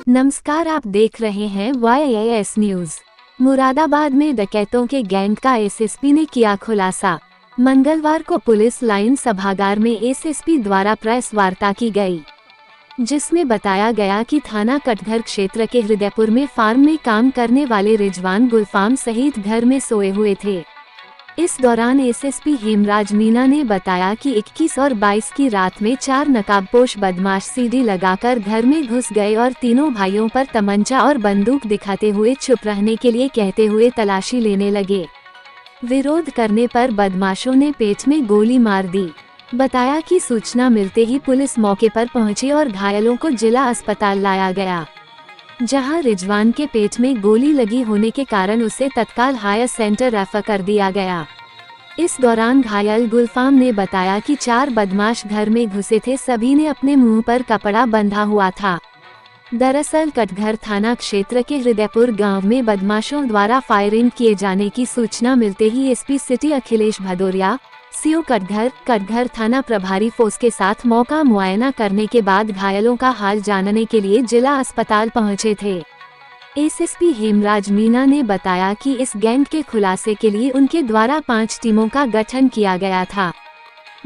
नमस्कार, आप देख रहे हैं YAS न्यूज। मुरादाबाद में डकैतों के गैंग का एसएसपी ने किया खुलासा। मंगलवार को पुलिस लाइन सभागार में एसएसपी द्वारा प्रेस वार्ता की गई, जिसमें बताया गया कि थाना कटघर क्षेत्र के हृदयपुर में फार्म में काम करने वाले रिजवान गुलफाम सहित घर में सोए हुए थे। इस दौरान एसएसपी हेमराज मीना ने बताया कि 21 और 22 की रात में 4 नकाबपोश बदमाश सीढ़ी लगाकर घर में घुस गए और तीनों भाइयों पर तमंचा और बंदूक दिखाते हुए चुप रहने के लिए कहते हुए तलाशी लेने लगे। विरोध करने पर बदमाशों ने पेट में गोली मार दी। बताया कि सूचना मिलते ही पुलिस मौके पर पहुंची और घायलों को जिला अस्पताल लाया गया, जहां रिजवान के पेट में गोली लगी होने के कारण उसे तत्काल हायर सेंटर रेफर कर दिया गया। इस दौरान घायल गुलफाम ने बताया कि 4 बदमाश घर में घुसे थे। सभी ने अपने मुंह पर कपड़ा बंधा हुआ था। दरअसल कटघर थाना क्षेत्र के हृदयपुर गांव में बदमाशों द्वारा फायरिंग किए जाने की सूचना मिलते ही SP city Akhilesh Bhadauria, CO Katghar थाना प्रभारी फोर्स के साथ मौका मुआयना करने के बाद घायलों का हाल जानने के लिए जिला अस्पताल पहुंचे थे। एसएसपी हेमराज मीना ने बताया कि इस गैंग के खुलासे के लिए उनके द्वारा 5 टीमों का गठन किया गया था,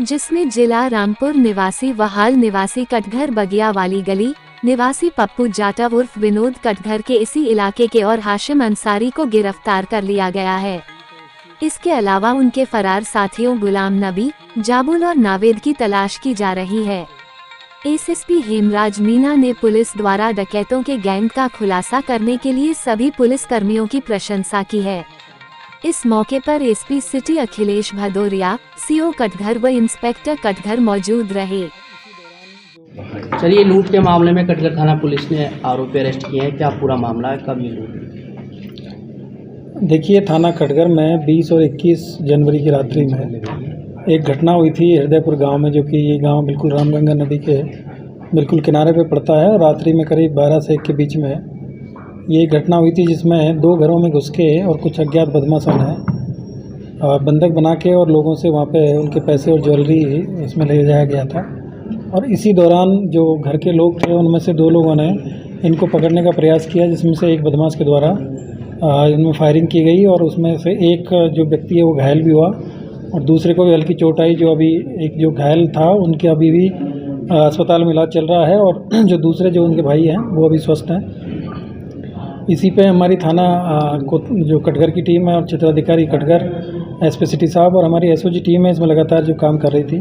जिसमें जिला रामपुर निवासी वहाल निवासी कटघर बगिया वाली गली निवासी पप्पू जाटा उर्फ विनोद कटघर के इसी इलाके के और हाशिम अंसारी को गिरफ्तार कर लिया गया है। इसके अलावा उनके फरार साथियों गुलाम नबी, जाबुल और नावेद की तलाश की जा रही है। एसएसपी हेमराज मीना ने पुलिस द्वारा डकैतों के गैंग का खुलासा करने के लिए सभी पुलिस कर्मियों की प्रशंसा की है। इस मौके पर SP city Akhilesh Bhadauria, CO Katghar व इंस्पेक्टर कटघर मौजूद रहे। चलिए, लूट के मामले में कटघर थाना पुलिस ने आरोपी अरेस्ट किए हैं। क्या पूरा मामला है, कब ये लूट? देखिए, थाना कटघर में 20 और 21 जनवरी की रात्रि में एक घटना हुई थी हृदयपुर गांव में, जो कि ये गांव बिल्कुल रामगंगा नदी के बिल्कुल किनारे पे पड़ता है। रात्रि में करीब 12 से 1 के बीच में ये घटना हुई थी, जिसमें 2 घरों में घुस के और कुछ अज्ञात बदमाशों ने बंधक बना के और लोगों से वहाँ पे उनके पैसे और ज्वेलरी इसमें ले जाया गया था। और इसी दौरान जो घर के लोग थे उनमें से 2 लोगों ने इनको पकड़ने का प्रयास किया, जिसमें से एक बदमाश के द्वारा इनमें फायरिंग की गई और उसमें से एक जो व्यक्ति है वो घायल भी हुआ और दूसरे को भी हल्की चोट आई। जो अभी एक जो घायल था उनके अभी भी अस्पताल में इलाज चल रहा है और जो दूसरे जो उनके भाई हैं वो अभी स्वस्थ हैं। इसी पे हमारी थाना को जो कटघर की टीम है और क्षेत्राधिकारी कटघर एसपी सिटी साहब और हमारी एसओजी टीम है, इसमें लगातार जो काम कर रही थी।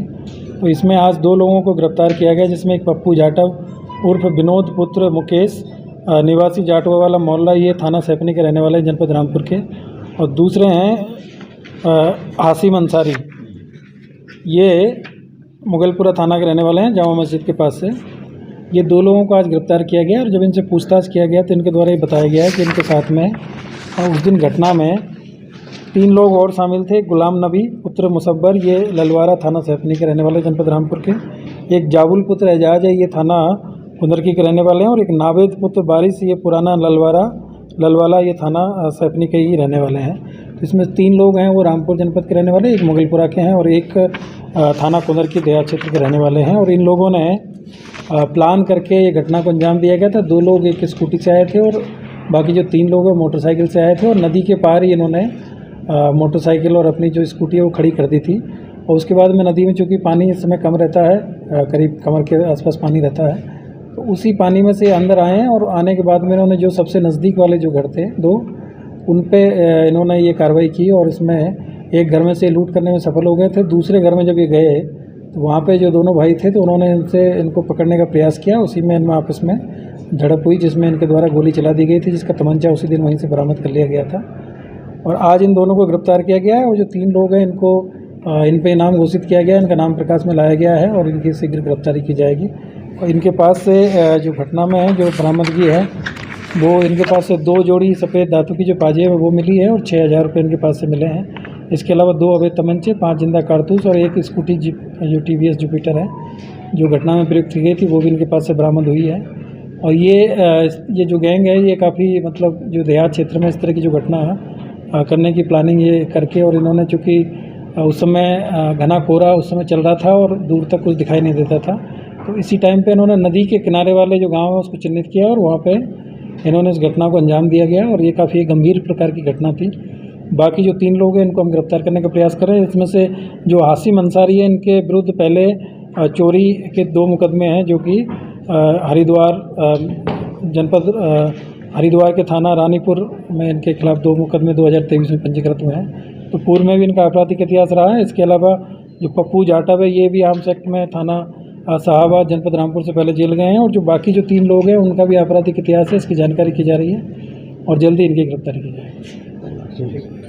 तो इसमें आज 2 लोगों को गिरफ्तार किया गया, जिसमें एक पप्पू जाटव उर्फ विनोद पुत्र मुकेश निवासी जाटवा वाला मोहल्ला, ये थाना सैपनी के रहने वाले जनपद रामपुर के, और दूसरे हैं हाशिम अंसारी, ये मुगलपुरा थाना के रहने वाले हैं, जामा मस्जिद के पास से। ये 2 लोगों को आज गिरफ्तार किया गया और जब इनसे पूछताछ किया गया तो इनके द्वारा ये बताया गया है कि इनके साथ में उस दिन घटना में 3 लोग और शामिल थे। गुलाम नबी पुत्र मुसब्बर, ये ललवारा थाना सैपनी के रहने वाले जनपद रामपुर के। एक जाबुल पुत्र एजाज है, ये थाना कुंदरकी के रहने वाले हैं। और एक नावेद पुत्र बारिश, ये पुराना ललवाला, ये थाना सैपनी के ही रहने वाले हैं। तो इसमें 3 लोग हैं वो रामपुर जनपद के रहने वाले, एक मुगलपुरा के हैं और एक थाना कुंदरकी देहात क्षेत्र के रहने वाले हैं। और इन लोगों ने प्लान करके ये घटना को अंजाम दिया गया था। 2 लोग एक स्कूटी से आए थे और बाकी जो 3 लोग हैं मोटरसाइकिल से आए थे और नदी के पार ही इन्होंने मोटरसाइकिल और अपनी जो स्कूटी है वो खड़ी कर दी थी। और उसके बाद में नदी में चूँकि पानी इस समय कम रहता है, करीब कमर के आसपास पानी रहता है, तो उसी पानी में से अंदर आए हैं। और आने के बाद में इन्होंने जो सबसे नज़दीक वाले जो घर थे 2, उन पे इन्होंने ये कार्रवाई की और इसमें एक घर में से लूट करने में सफल हो गए थे। दूसरे घर में जब ये गए तो वहाँ पे जो दोनों भाई थे तो उन्होंने इनको पकड़ने का प्रयास किया। उसी में इनमें आपस में झड़प हुई, जिसमें इनके द्वारा गोली चला दी गई थी, जिसका तमंचा उसी दिन वहीं से बरामद कर लिया गया था। और आज इन दोनों को गिरफ्तार किया गया है और जो 3 लोग हैं इनको इन पे इनाम घोषित किया गया है, इनका नाम प्रकाश में लाया गया है और इनकी शीघ्र गिरफ्तारी की जाएगी। और इनके पास से जो घटना में है जो बरामदगी है वो इनके पास से 2 जोड़ी सफ़ेद धातु की जो पाजेब है वो मिली है और 6000 रुपये इनके पास से मिले हैं। इसके अलावा 2 अवैध तमंचे, 5 जिंदा कारतूस और एक स्कूटी जीप जो TVS जुपिटर है जो घटना में प्रयुक्त की गई थी वो भी इनके पास से बरामद हुई है। और ये जो गैंग है ये काफ़ी मतलब जो देहात क्षेत्र में इस तरह की जो घटना करने की प्लानिंग ये करके, और इन्होंने चूँकि उस समय घना कोहरा उस समय चल रहा था और दूर तक कुछ दिखाई नहीं देता था, तो इसी टाइम पे इन्होंने नदी के किनारे वाले जो गांव है उसको चिन्हित किया और वहाँ पे इन्होंने इस घटना को अंजाम दिया गया और ये काफ़ी गंभीर प्रकार की घटना थी। बाकी जो 3 लोग हैं इनको हम गिरफ्तार करने का प्रयास कर रहे हैं। इसमें से जो हासिम अंसारी है इनके विरुद्ध पहले चोरी के 2 मुकदमे हैं जो कि हरिद्वार जनपद हरिद्वार के थाना रानीपुर में इनके खिलाफ 2 मुकदमे 2023 में पंजीकृत हुए हैं। तो पूर्व में भी इनका आपराधिक इतिहास रहा है। इसके अलावा जो पप्पू जाटव है ये भी आर्म्स एक्ट में थाना साहबाद जनपद रामपुर से पहले जेल गए हैं और जो बाकी जो 3 लोग हैं उनका भी आपराधिक इतिहास है, इसकी जानकारी की जा रही है और जल्दी इनकी गिरफ्तारी की जाएगी।